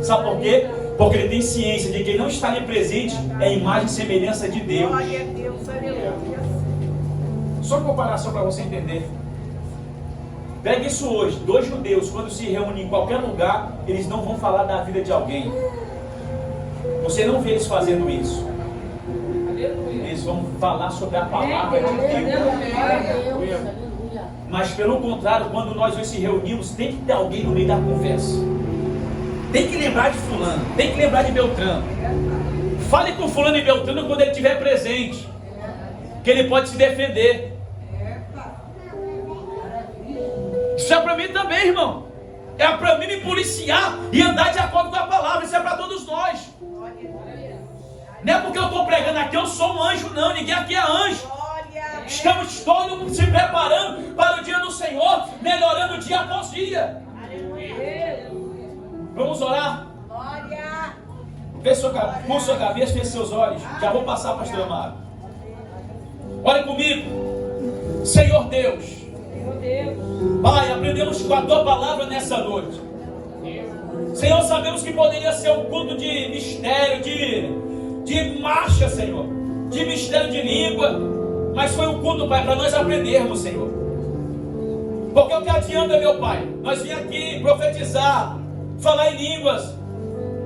Sabe por quê? Porque ele tem ciência de que quem não está ali presente é a imagem e semelhança de Deus. Glória a Deus, aleluia. Só comparação para você entender. Pega isso hoje. Dois judeus, quando se reúnem em qualquer lugar, eles não vão falar da vida de alguém. Você não vê eles fazendo isso. Eles vão falar sobre a palavra de Deus. Mas pelo contrário, quando nós dois se reunimos, tem que ter alguém no meio da conversa. Tem que lembrar de fulano, tem que lembrar de Beltrano. Fale com fulano e Beltrano quando ele estiver presente, que ele pode se defender. Isso é para mim também, irmão. É para mim me policiar e andar de acordo com a palavra. Isso é para todos nós. Não é porque eu estou pregando aqui, eu sou um anjo, não. Ninguém aqui é anjo. Estamos todos se preparando para o dia do Senhor, melhorando dia após dia. Vamos orar? Com sua cabeça, feche seus olhos. Já vou passar, pastor Amaro. Olhe comigo. Senhor Deus, Pai, aprendemos com a tua palavra nessa noite. Senhor, sabemos que poderia ser um culto de mistério, de marcha, Senhor, de mistério de língua, mas foi um culto, Pai, para nós aprendermos, Senhor. Porque o que adianta, meu Pai, nós vim aqui profetizar, falar em línguas,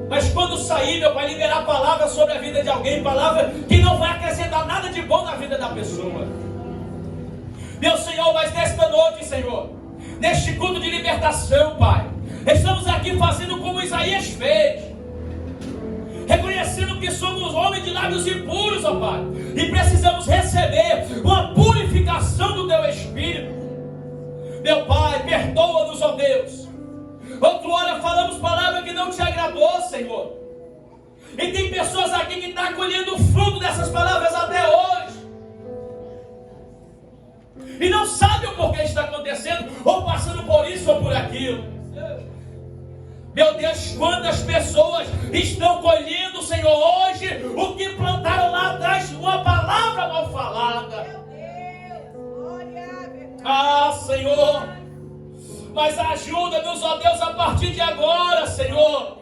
mas quando sair, meu Pai, liberar a palavra sobre a vida de alguém, palavra que não vai acrescentar nada de bom na vida da pessoa. Meu Senhor, mas nesta noite, Senhor, neste culto de libertação, Pai, estamos aqui fazendo como Isaías fez, reconhecendo que somos homens de lábios impuros, ó Pai, e precisamos receber uma purificação do Teu Espírito. Meu Pai, perdoa-nos, ó Deus. Outra hora falamos palavra que não Te agradou, Senhor, e tem pessoas aqui que estão colhendo o fruto dessas palavras até hoje, e não sabe o porquê está acontecendo, ou passando por isso ou por aquilo. Meu Deus, quantas pessoas estão colhendo, Senhor, hoje o que plantaram lá atrás, uma palavra mal falada. Ah, Senhor, mas ajuda-nos, ó Deus, a partir de agora, Senhor,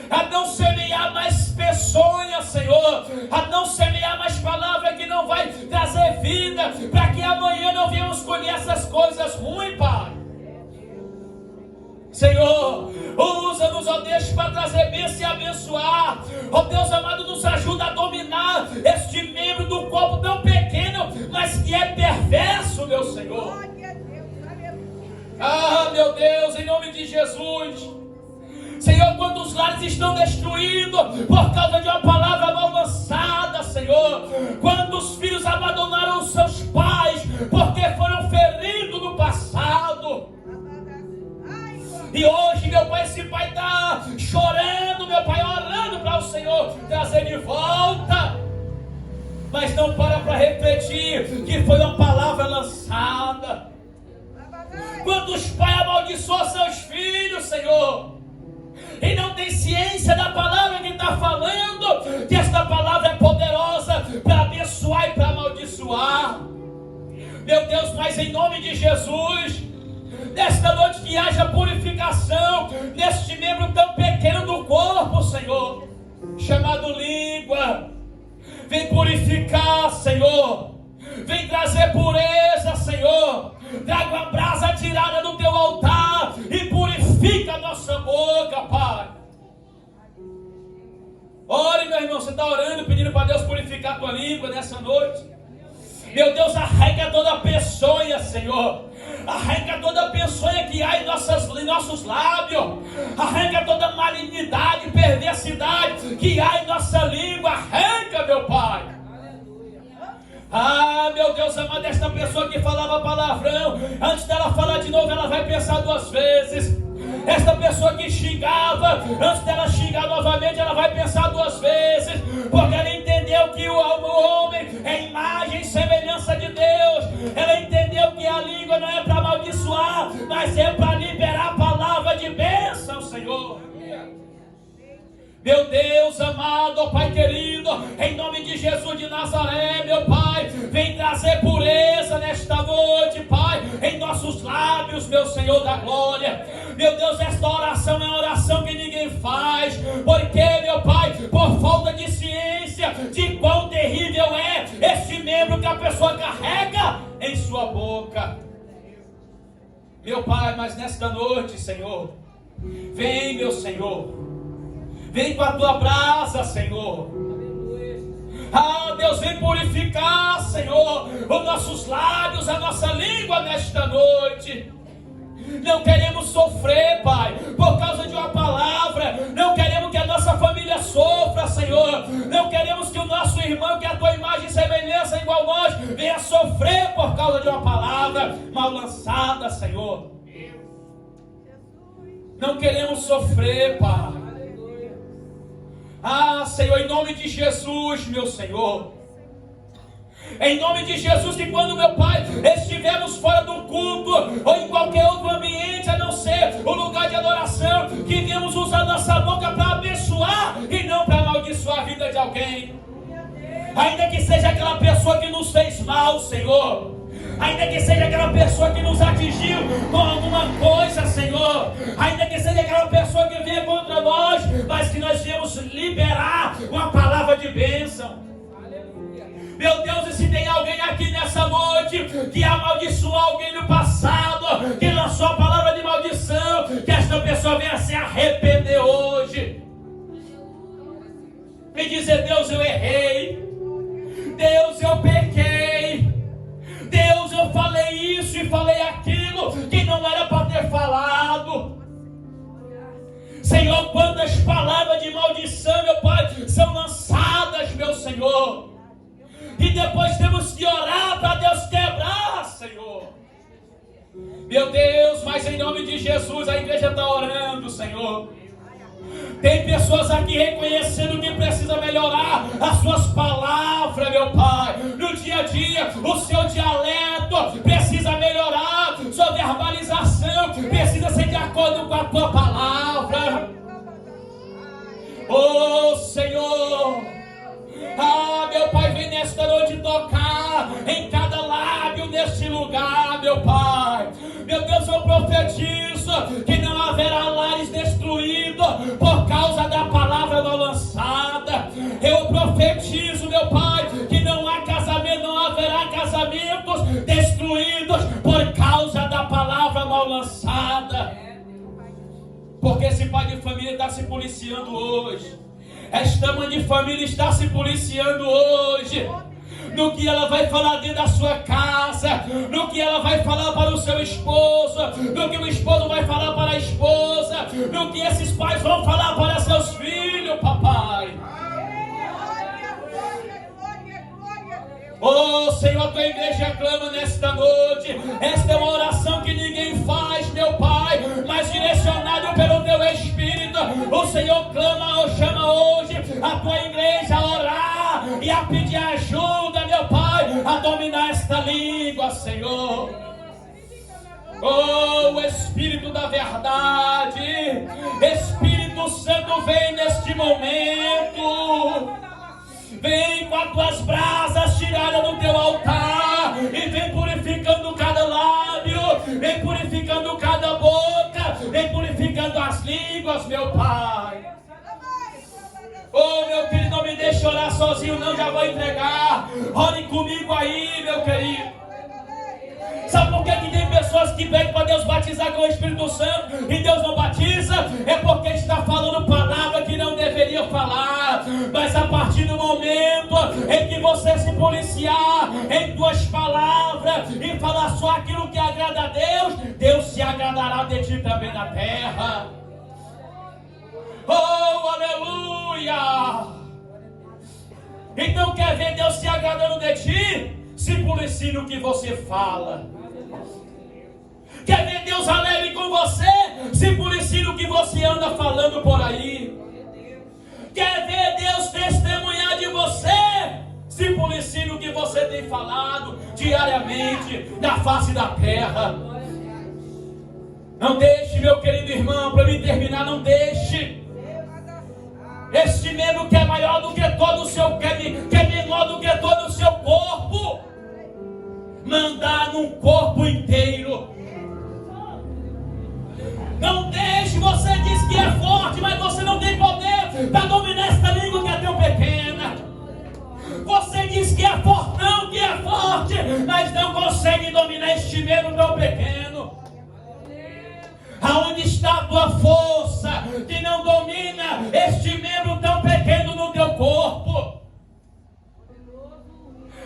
a não semear mais peçonha, Senhor, a não semear mais palavra que não vai trazer vida, para que amanhã não venhamos colher essas coisas ruins, Pai. Senhor, usa-nos, ó Deus, para trazer bênção e abençoar. Ó Deus amado, nos ajuda a dominar este membro do corpo tão pequeno, mas que é perverso, meu Senhor. Ah, meu Deus, em nome de Jesus. Senhor, quantos lares estão destruídos por causa de uma palavra mal lançada, Senhor. Quantos filhos abandonaram os seus pais porque foram feridos no passado. E hoje, meu Pai, esse pai está chorando, meu Pai, orando para o Senhor trazer de volta, mas não para refletir que foi uma palavra lançada. Quantos pais amaldiçoam seus filhos, Senhor, e não tem ciência da palavra que está falando, que esta palavra é poderosa para abençoar e para amaldiçoar. Meu Deus, mas em nome de Jesus, nesta noite que haja purificação neste membro tão pequeno do corpo, Senhor, chamado língua. Vem purificar, Senhor. Vem trazer pureza, Senhor. Traga uma brasa tirada do Teu altar e purifica a nossa boca, Pai. Ore, meu irmão, você está orando, pedindo para Deus purificar a tua língua nessa noite. Meu Deus, arrega toda a peçonha, Senhor. Arranca toda peçonha que há em nossos lábios. Arranca toda malignidade, perversidade que há em nossa língua. Arranca, meu Pai. Ah, meu Deus amado, esta pessoa que falava palavrão, antes dela falar de novo, ela vai pensar 2 vezes. Esta pessoa que xingava, antes dela xingar novamente, ela vai pensar 2 vezes, porque ela entendeu que o homem é imagem e semelhança de Deus. Ela entendeu que a língua não é para amaldiçoar, mas é para liberar a palavra de bênção, Senhor. Meu Deus amado, ó Pai querido, em nome de Jesus de Nazaré, meu Pai, vem trazer pureza nesta noite, Pai, em nossos lábios, meu Senhor da glória. Meu Deus, esta oração é uma oração que ninguém faz, porque, meu Pai, por falta de ciência de quão terrível é esse membro que a pessoa carrega em sua boca. Meu Pai, mas nesta noite, Senhor, vem, meu Senhor, vem com a tua brasa, Senhor. Ah, Deus, vem purificar, Senhor, os nossos lábios, a nossa língua nesta noite. Não queremos sofrer, Pai, por causa de uma palavra. Não queremos que a nossa família sofra, Senhor. Não queremos que o nosso irmão, que é a tua imagem e semelhança igual nós, venha sofrer por causa de uma palavra mal lançada, Senhor. Não queremos sofrer, Pai. Ah, Senhor, em nome de Jesus, meu Senhor, em nome de Jesus, que quando, meu Pai, estivermos fora do culto ou em qualquer outro ambiente, a não ser o lugar de adoração, que viemos usar nossa boca para abençoar e não para amaldiçoar a vida de alguém. Ainda que seja aquela pessoa que nos fez mal, Senhor, ainda que seja aquela pessoa que nos atingiu com alguma coisa, Senhor, ainda que seja aquela pessoa que venha contra nós, mas que nós viemos liberar uma palavra de bênção. Meu Deus, e se tem alguém aqui nessa noite que amaldiçoou alguém no passado, que lançou a palavra de maldição, que esta pessoa venha se arrepender hoje e dizer: Deus, eu errei, Deus, eu pequei, Deus, eu falei isso e falei aquilo que não era para ter falado. Senhor, quantas palavras de maldição, meu Pai, são lançadas, meu Senhor, e depois temos que orar para Deus quebrar, Senhor. Meu Deus, mas em nome de Jesus a igreja está orando, Senhor. Tem pessoas aqui reconhecendo que precisa melhorar as suas palavras, meu Pai. No dia a dia, o seu dialeto precisa melhorar, sua verbalização precisa ser de acordo com a tua palavra. Oh, Senhor, ah, meu Pai, vem nesta noite tocar em cada lábio neste lugar, meu Pai. Meu Deus, eu profetizo que não haverá lares destruídos por causa da palavra mal lançada. Eu profetizo, meu Pai, que não haverá casamentos destruídos por causa da palavra mal lançada. Porque esse pai de família está se policiando hoje. Esta mãe de família está se policiando hoje no que ela vai falar dentro da sua casa, no que ela vai falar para o seu esposo, no que o esposo vai falar para a esposa, no que esses pais vão falar para seus filhos, papai. Oh, Senhor, tua igreja clama nesta noite. Esta é uma oração que ninguém faz, meu Pai, mas direcionado pelo teu Espírito. O Senhor clama ou chama hoje a tua igreja a orar e a pedir ajuda, meu Pai, a dominar esta língua, Senhor. Oh, o Espírito da verdade, Espírito Santo, vem neste momento. Vem com as tuas brasas tiradas do teu altar e vem purificando cada lábio, vem purificando cada boca, vem purificando as línguas, meu Pai. Oh, meu querido, não me deixe orar sozinho, não, já vou entregar. Ore comigo aí, meu querido. Sabe por que tem pessoas que pedem para Deus batizar com o Espírito Santo e Deus não batiza? É porque está falando palavra que não deveria falar. Mas a partir do momento em que você se policiar em tuas palavras e falar só aquilo que agrada agrada a Deus, Deus se agradará de ti também na terra. Oh, aleluia! Então quer ver Deus se agradando de ti? Se policie no que você fala. Quer ver Deus alegre com você? Se policie no que você anda falando por aí. Quer ver Deus testemunhar de você? Se policie no que você tem falado diariamente na face da terra. Não deixe, meu querido irmão, para me terminar, não deixe este membro que é maior do que todo o seu, que é menor do que todo o seu corpo, mandar num corpo inteiro. Não deixe, você diz que é forte, mas você não tem poder para dominar esta língua que é tão pequena. Você diz que é fortão, que é forte, mas não consegue dominar este membro tão pequeno. Aonde está a tua força que não domina este membro tão pequeno no teu corpo?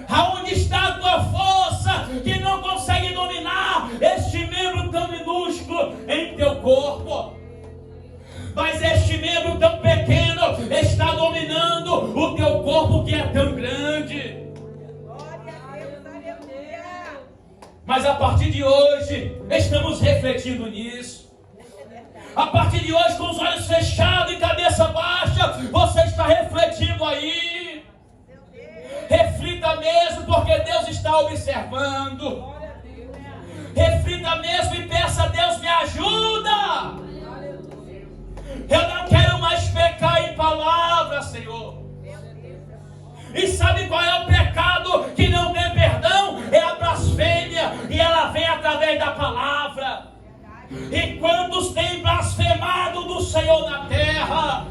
Aonde está a tua força que não consegue dominar este membro tão minúsculo em teu corpo? Mas este membro tão pequeno está dominando o teu corpo que é tão grande. Mas a partir de hoje, estamos refletindo nisso. A partir de hoje, com os olhos fechados e cabeça baixa, você está refletindo aí. Reflita mesmo, porque Deus está observando. Reflita mesmo e peça a Deus, me ajuda. Eu não quero mais pecar em palavra, Senhor. E sabe qual é o pecado que não tem perdão? É a blasfêmia, e ela vem através da palavra. E quantos têm blasfemado do Senhor na terra?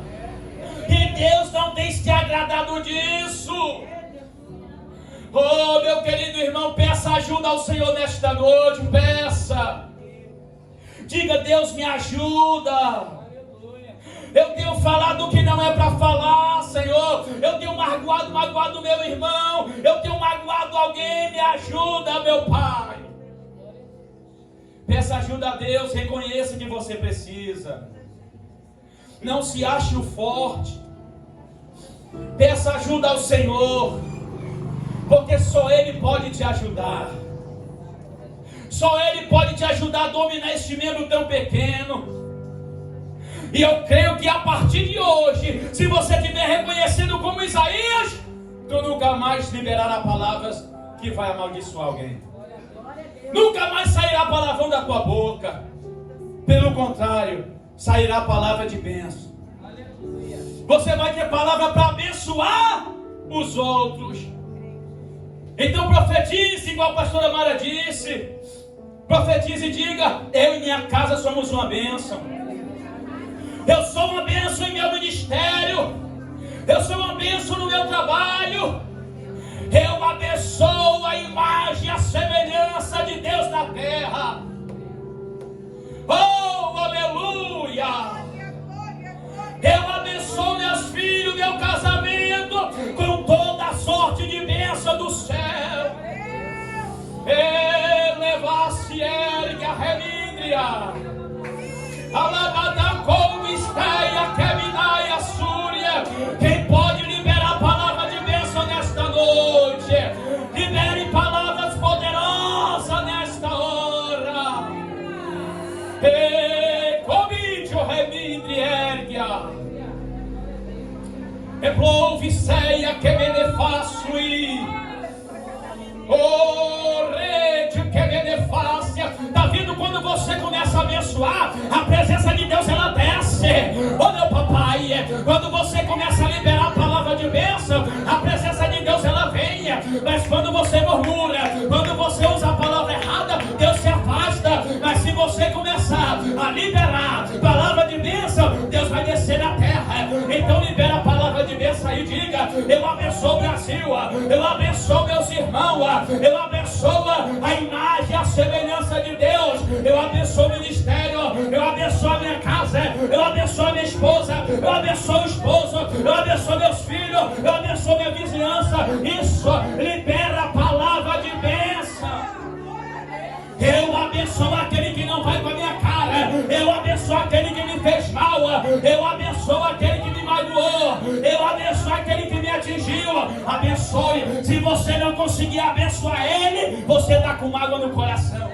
E Deus não tem se agradado disso. Oh, meu querido irmão, peça ajuda ao Senhor nesta noite, peça. Diga, Deus, me ajuda. Eu tenho falado o que não é para falar, Senhor. Eu tenho magoado meu irmão. Eu tenho magoado alguém. Me ajuda, meu Pai. Peça ajuda a Deus. Reconheça que você precisa. Não se ache o forte. Peça ajuda ao Senhor, porque só Ele pode te ajudar. Só Ele pode te ajudar a dominar este membro tão pequeno. E eu creio que a partir de hoje, se você estiver reconhecendo como Isaías, tu nunca mais liberará palavras que vai amaldiçoar alguém. Nunca mais sairá palavrão da tua boca. Pelo contrário, sairá palavra de bênção. Você vai ter palavra para abençoar os outros. Então profetize, igual a pastora Mara disse. Profetize e diga, eu e minha casa somos uma bênção. Eu sou uma bênção em meu ministério. Eu sou uma bênção no meu trabalho. Eu abençoo a imagem e a semelhança de Deus na terra. Oh, aleluia! Eu abençoo meus filhos, meu casamento, com toda a sorte de bênção do céu. Eleva-se, ergue a remíndria. Alabadacou, esteia, queminaia, súria. Quem pode liberar a palavra de bênção nesta noite? Libere palavras poderosas nesta hora. Convide o remindre, ergue-a. Eplouve, ceia, que benefaçui. Oh, rede, que benefácia. Está vendo quando você começa a abençoar? A presença de Deus, ela desce. Oh, meu papai, quando você começa a liberar a palavra de bênção, a presença de Deus, ela vem. Mas quando você murmura, quando você usa a palavra errada, Deus se afasta. Mas se você começar a liberar a palavra de bênção, Deus vai descer na terra. Então libera a palavra de bênção e diga, eu abençoo o Brasil, eu abençoo meus irmãos, eu abençoo a imagem, a semelhança de Deus. Eu abençoo o ministério, eu abençoo a minha casa, eu abençoo a minha esposa, eu abençoo o esposo, eu abençoo meus filhos, eu abençoo minha vizinhança. Isso libera a palavra de bênção. Eu abençoo abençoo aquele que me magoou, eu abençoo aquele que me atingiu. Abençoe. Se você não conseguir abençoar ele, você está com mágoa no coração.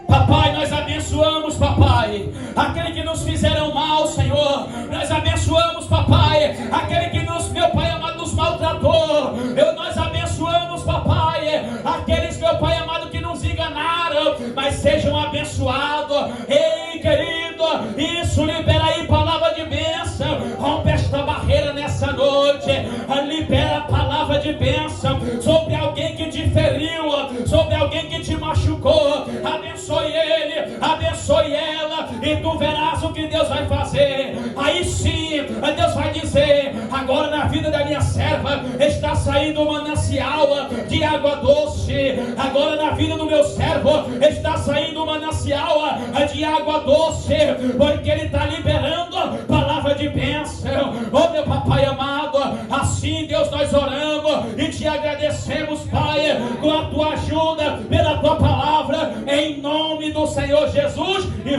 Papai, nós abençoamos, papai, aquele que nos fizeram mal, Senhor. Nós abençoamos, papai, aquele que nos, meu Pai amado, nos maltratou. Nós abençoamos, papai, aqueles, meu Pai amado, que nos enganaram, mas sejam abençoados. Ei, querido, isso libera aí palavra de bênção. Rompe esta barreira nessa noite. Libera a palavra de bênção sobre alguém que te feriu, sobre alguém que te machucou. Abençoe ele, abençoe ela, e tu verás o que Deus vai fazer. Aí sim, Deus vai dizer: agora na vida da minha serva está saindo um manancial de água doce. Agora na vida do meu servo está saindo um manancial de água doce, porque ele está liberando palavra de bênção. Oh meu papai amado, assim Deus, nós oramos e te agradecemos, Pai, com a tua ajuda, pela tua palavra, em nome do Senhor Jesus. E